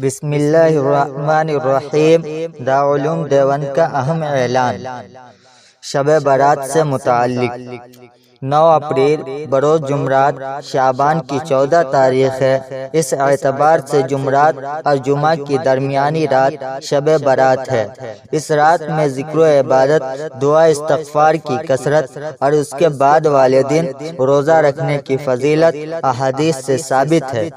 بسم اللہ الرحمن الرحیم۔ دارul علوم دیوبند کا اہم اعلان۔ شب برات سے متعلق 9 اپریل بروز جمعرات شعبان کی 14 تاریخ ہے۔ اس اعتبار سے جمعرات اور جمعہ کی درمیانی رات شب برات ہے۔ اس رات میں ذکر و عبادت، دعا استغفار کی کثرت اور اس کے بعد والے دن روزہ رکھنے کی فضیلت احادیث سے ثابت ہے،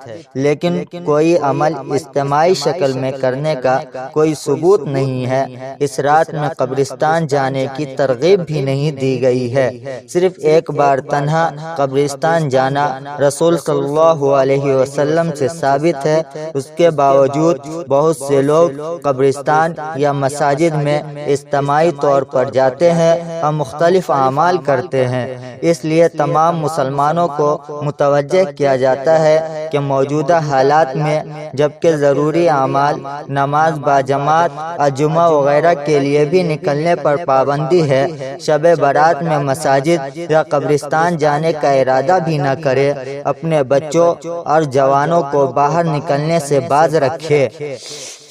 لیکن کوئی عمل اجتماعی شکل میں کرنے کا کوئی ثبوت نہیں ہے۔ اس رات میں قبرستان جانے کی ترغیب بھی نہیں دی گئی ہے۔ صرف ایک بار تنہا قبرستان جانا رسول صلی اللہ علیہ وسلم سے ثابت ہے۔ اس کے باوجود بہت سے لوگ قبرستان یا مساجد میں اجتماعی طور پر جاتے ہیں اور مختلف اعمال کرتے ہیں۔ اس لیے تمام مسلمانوں کو متوجہ کیا جاتا ہے کہ موجودہ حالات میں جبکہ ضروری اعمال، نماز باجماعت اور جمعہ وغیرہ کے لیے بھی نکلنے پر پابندی ہے، شب برات میں مساجد یا قبرستان جانے کا ارادہ بھی نہ کرے، اپنے بچوں اور جوانوں کو باہر نکلنے سے باز رکھے۔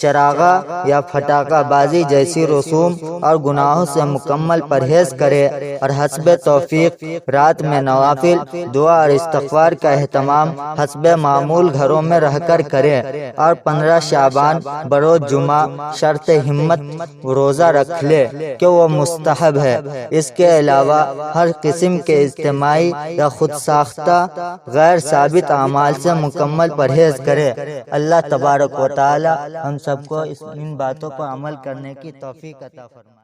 چراغاں یا پٹاخہ بازی جیسی رسوم اور گناہوں سے مکمل پرہیز کرے اور حسب توفیق رات میں نوافل، دعا اور استغفار کا اہتمام حسب معمول گھروں میں رہ کر کرے، اور 15 شعبان بروز جمعہ شرط ہمت روزہ رکھ لے کہ وہ مستحب ہے۔ اس کے علاوہ ہر قسم کے اجتماعی یا خود ساختہ غیر ثابت اعمال سے مکمل پرہیز کرے۔ اللہ تبارک و تعالی ہم سب کو ان باتوں پر عمل کرنے کی توفیق عطا فرمائے۔